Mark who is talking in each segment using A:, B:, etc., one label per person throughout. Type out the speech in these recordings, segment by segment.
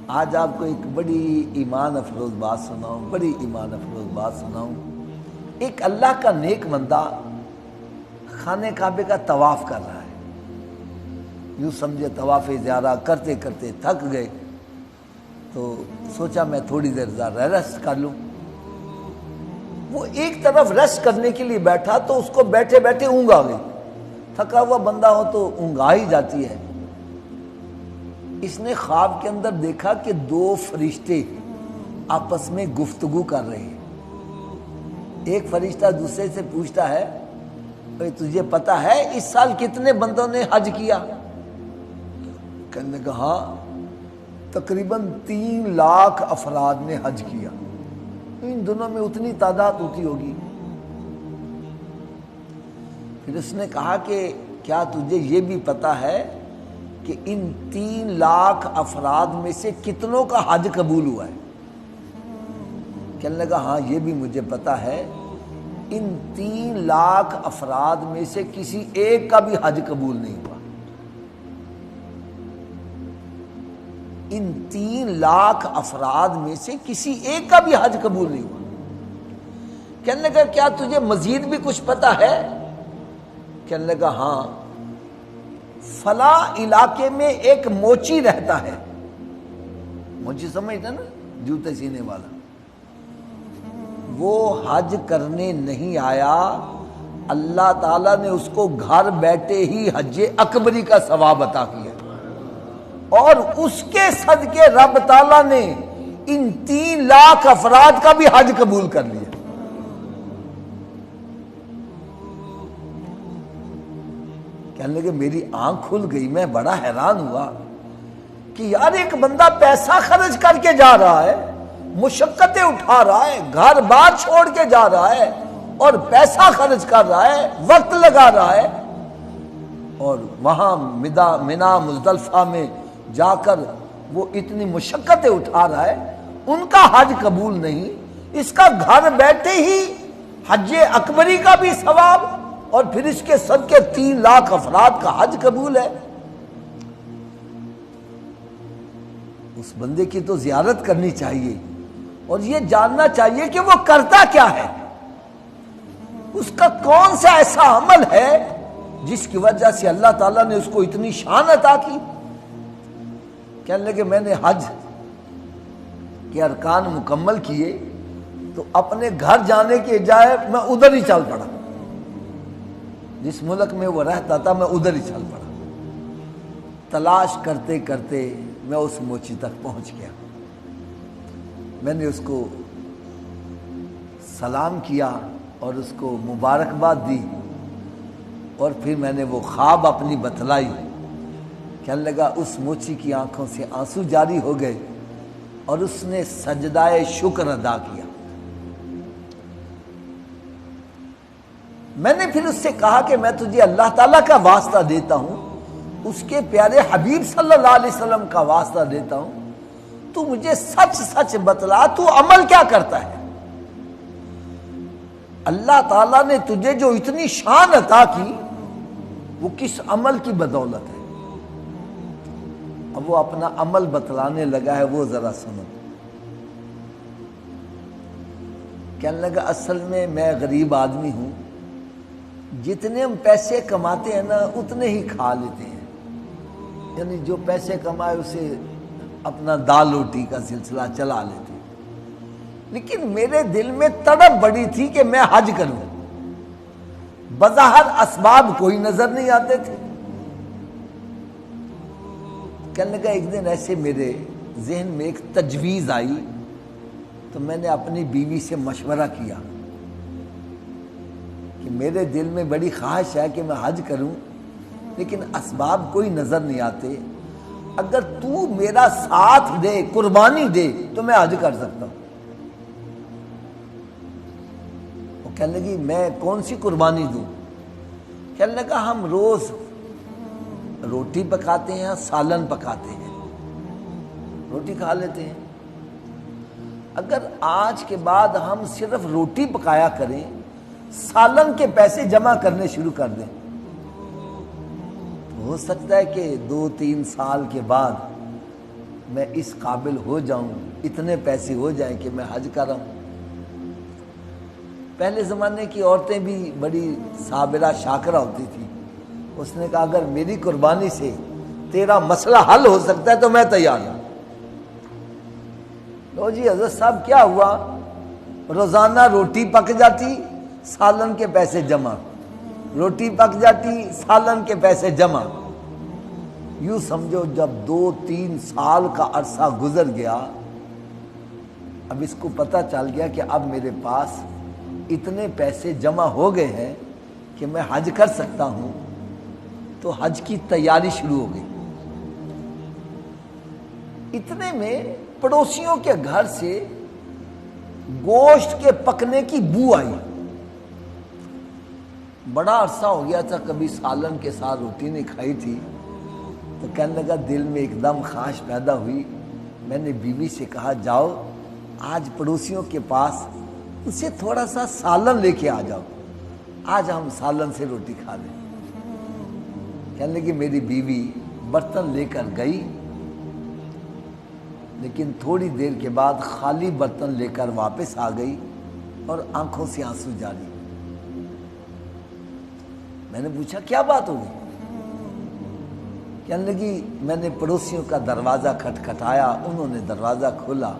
A: آج آپ کو ایک بڑی ایمان افروز بات سناؤں. ایک اللہ کا نیک بندہ خانہ کعبے کا طواف کر رہا ہے. یوں سمجھے طواف زیارہ کرتے کرتے تھک گئے تو سوچا میں تھوڑی دیر ریسٹ کر لوں. وہ ایک طرف ریسٹ کرنے کے لیے بیٹھا تو اس کو بیٹھے بیٹھے اونگ آ گئی. تھکا ہوا بندہ ہو تو اونگ آ ہی جاتی ہے. اس نے خواب کے اندر دیکھا کہ دو فرشتے آپس میں گفتگو کر رہے ہیں. ایک فرشتہ دوسرے سے پوچھتا ہے بھئی تجھے پتہ ہے اس سال کتنے بندوں نے حج کیا؟ کہنے کا ہاں تقریباً 3 لاکھ افراد نے حج کیا. ان دنوں میں اتنی تعداد ہوتی ہوگی. پھر اس نے کہا کہ کیا تجھے یہ بھی پتہ ہے کہ ان 3 لاکھ افراد میں سے کتنوں کا حج قبول ہوا ہے؟ کہنے لگا ہاں یہ بھی مجھے پتہ ہے. ان 3 لاکھ افراد میں سے کسی ایک کا بھی حج قبول نہیں ہوا. ان 3 لاکھ افراد میں سے کسی ایک کا بھی حج قبول نہیں ہوا. کہنے لگا کیا تجھے مزید بھی کچھ پتہ ہے؟ کہنے لگا ہاں فلاں علاقے میں ایک موچی رہتا ہے. موچی سمجھتا نا، جوتے سینے والا. وہ حج کرنے نہیں آیا، اللہ تعالیٰ نے اس کو گھر بیٹھے ہی حج اکبری کا ثواب عطا کیا اور اس کے صدقے رب تعالیٰ نے ان 3 لاکھ افراد کا بھی حج قبول کر لیا. کہنے لگے میری آنکھ کھل گئی. میں بڑا حیران ہوا کہ یار ایک بندہ پیسہ خرچ کر کے جا رہا ہے، مشقتیں اٹھا رہا ہے، گھر بار چھوڑ کے جا رہا ہے اور پیسہ خرچ کر رہا ہے، وقت لگا رہا ہے، اور وہاں منا مزدلفہ میں جا کر وہ اتنی مشقتیں اٹھا رہا ہے. ان کا حج قبول نہیں، اس کا گھر بیٹھے ہی حج اکبری کا بھی ثواب اور پھر اس کے صدقے 3 لاکھ افراد کا حج قبول ہے. اس بندے کی تو زیارت کرنی چاہیے اور یہ جاننا چاہیے کہ وہ کرتا کیا ہے، اس کا کون سا ایسا عمل ہے جس کی وجہ سے اللہ تعالیٰ نے اس کو اتنی شان عطا کی. کہنے لگے میں نے حج کے ارکان مکمل کیے تو اپنے گھر جانے کے جائے میں ادھر ہی چل پڑا. جس ملک میں وہ رہتا تھا میں ادھر ہی چل پڑا. تلاش کرتے کرتے میں اس موچی تک پہنچ گیا. میں نے اس کو سلام کیا اور اس کو مبارکباد دی اور پھر میں نے وہ خواب اپنی بتلائی. کہنے لگا اس موچی کی آنکھوں سے آنسو جاری ہو گئے اور اس نے سجدہ شکر ادا کیا. میں نے پھر اس سے کہا کہ میں تجھے اللہ تعالیٰ کا واسطہ دیتا ہوں، اس کے پیارے حبیب صلی اللہ علیہ وسلم کا واسطہ دیتا ہوں، تو مجھے سچ سچ بتلا تو عمل کیا کرتا ہے؟ اللہ تعالیٰ نے تجھے جو اتنی شان عطا کی وہ کس عمل کی بدولت ہے؟ اب وہ اپنا عمل بتلانے لگا ہے، وہ ذرا سنو. کہنے لگا اصل میں غریب آدمی ہوں، جتنے ہم پیسے کماتے ہیں نا اتنے ہی کھا لیتے ہیں. یعنی جو پیسے کمائے اسے اپنا دال روٹی کا سلسلہ چلا لیتے ہیں. لیکن میرے دل میں تڑپ بڑی تھی کہ میں حج کروں. بظاہر اسباب کوئی نظر نہیں آتے تھے. کہنے لگا ایک دن ایسے میرے ذہن میں ایک تجویز آئی تو میں نے اپنی بیوی سے مشورہ کیا کہ میرے دل میں بڑی خواہش ہے کہ میں حج کروں لیکن اسباب کوئی نظر نہیں آتے. اگر تو میرا ساتھ دے، قربانی دے تو میں حج کر سکتا ہوں. وہ کہنے لگی میں کون سی قربانی دوں؟ کہنے لگا ہم روز روٹی پکاتے ہیں، سالن پکاتے ہیں، روٹی کھا لیتے ہیں. اگر آج کے بعد ہم صرف روٹی پکایا کریں، سالن کے پیسے جمع کرنے شروع کر دیں، تو ہو سکتا ہے کہ 2-3 سال کے بعد میں اس قابل ہو جاؤں، اتنے پیسے ہو جائیں کہ میں حج کروں۔ پہلے زمانے کی عورتیں بھی بڑی صابرہ شاکرہ ہوتی تھی۔ اس نے کہا اگر میری قربانی سے تیرا مسئلہ حل ہو سکتا ہے تو میں تیار ہوں۔ لو جی حضرت صاحب کیا ہوا؟ روزانہ روٹی پک جاتی، سالن کے پیسے جمع، روٹی پک جاتی، سالن کے پیسے جمع۔ یوں سمجھو جب 2-3 سال کا عرصہ گزر گیا، اب اس کو پتہ چل گیا کہ اب میرے پاس اتنے پیسے جمع ہو گئے ہیں کہ میں حج کر سکتا ہوں، تو حج کی تیاری شروع ہو گئی۔ اتنے میں پڑوسیوں کے گھر سے گوشت کے پکنے کی بو آئی۔ بڑا عرصہ ہو گیا تھا کبھی سالن کے ساتھ روٹی نہیں کھائی تھی، تو کہنے لگا دل میں ایک دم خواہش پیدا ہوئی۔ میں نے بیوی سے کہا جاؤ آج پڑوسیوں کے پاس اسے تھوڑا سا سالن لے کے آ جاؤ، آج ہم سالن سے روٹی کھا لیں۔ کہنے لگی میری بیوی برتن لے کر گئی، لیکن تھوڑی دیر کے بعد خالی برتن لے کر واپس آ گئی اور آنکھوں سے آنسو جاری۔ میں نے پوچھا کیا بات ہوگی؟ کہنے لگی میں نے پڑوسیوں کا دروازہ کھٹکھٹایا، انہوں نے دروازہ کھولا،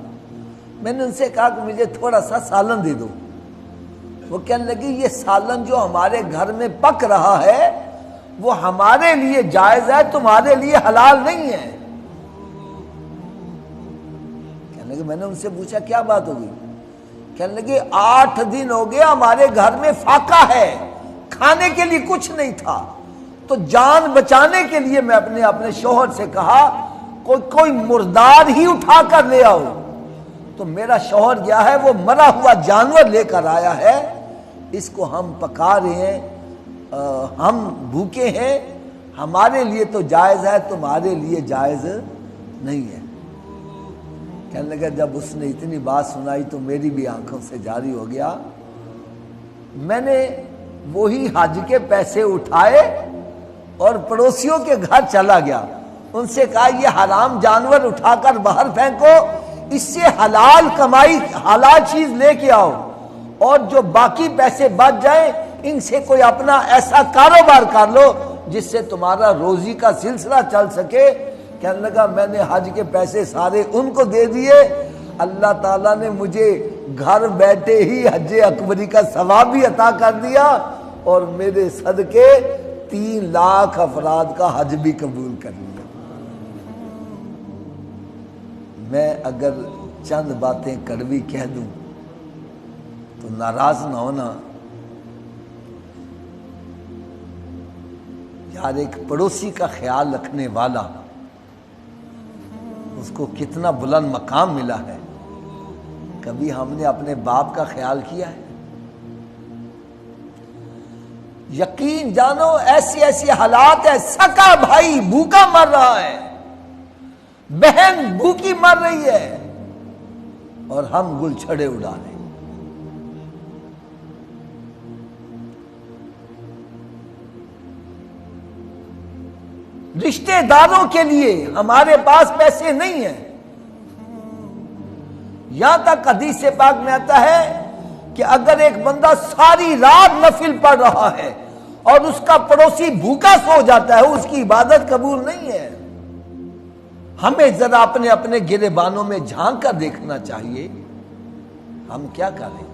A: میں نے ان سے کہا کہ مجھے تھوڑا سا سالن دے دو۔ وہ کہنے لگی یہ سالن جو ہمارے گھر میں پک رہا ہے وہ ہمارے لیے جائز ہے، تمہارے لیے حلال نہیں ہے۔ کہنے لگی میں نے ان سے پوچھا کیا بات ہوگی؟ کہنے لگی 8 دن ہو گیا ہمارے گھر میں فاقہ ہے، کھانے کے لیے کچھ نہیں تھا، تو جان بچانے کے لیے میں اپنے شوہر سے کہا کوئی مردار ہی اٹھا کر لے آؤ، تو میرا شوہر گیا ہے وہ مرا ہوا جانور لے کر آیا ہے، اس کو ہم پکا رہے ہیں، ہم بھوکے ہیں، ہمارے لیے تو جائز ہے، تمہارے لیے جائز نہیں ہے۔ کہنے لگا جب اس نے اتنی بات سنائی تو میری بھی آنکھوں سے جاری ہو گیا۔ میں نے وہی حج کے پیسے اٹھائے اور پڑوسیوں کے گھر چلا گیا، ان سے کہا یہ حرام جانور اٹھا کر باہر پھینکو، اس سے حلال کمائی حلال چیز لے کے آؤ، اور جو باقی پیسے بچ جائیں ان سے کوئی اپنا ایسا کاروبار کر لو جس سے تمہارا روزی کا سلسلہ چل سکے۔ کہنے لگا میں نے حج کے پیسے سارے ان کو دے دیے، اللہ تعالیٰ نے مجھے گھر بیٹھے ہی حج اکبری کا ثواب بھی عطا کر دیا، اور میرے صدقے 3 لاکھ افراد کا حج بھی قبول کر لیا۔ میں اگر چند باتیں کڑوی کہہ دوں تو ناراض نہ ہونا۔ یار ایک پڑوسی کا خیال رکھنے والا، اس کو کتنا بلند مقام ملا ہے۔ کبھی ہم نے اپنے باپ کا خیال کیا ہے؟ یقین جانو ایسی ایسی حالات ہے، سکا بھائی بھوکا مر رہا ہے، بہن بھوکی مر رہی ہے، اور ہم گل چھڑے اڑا رہے ہیں۔ رشتہ داروں کے لیے ہمارے پاس پیسے نہیں ہیں، یہاں تک حدیث پاک میں آتا ہے کہ اگر ایک بندہ ساری رات نفل پڑھ رہا ہے اور اس کا پڑوسی بھوکا سو جاتا ہے، اس کی عبادت قبول نہیں ہے۔ ہمیں ذرا اپنے گریبانوں میں جھانک کر دیکھنا چاہیے ہم کیا کریں۔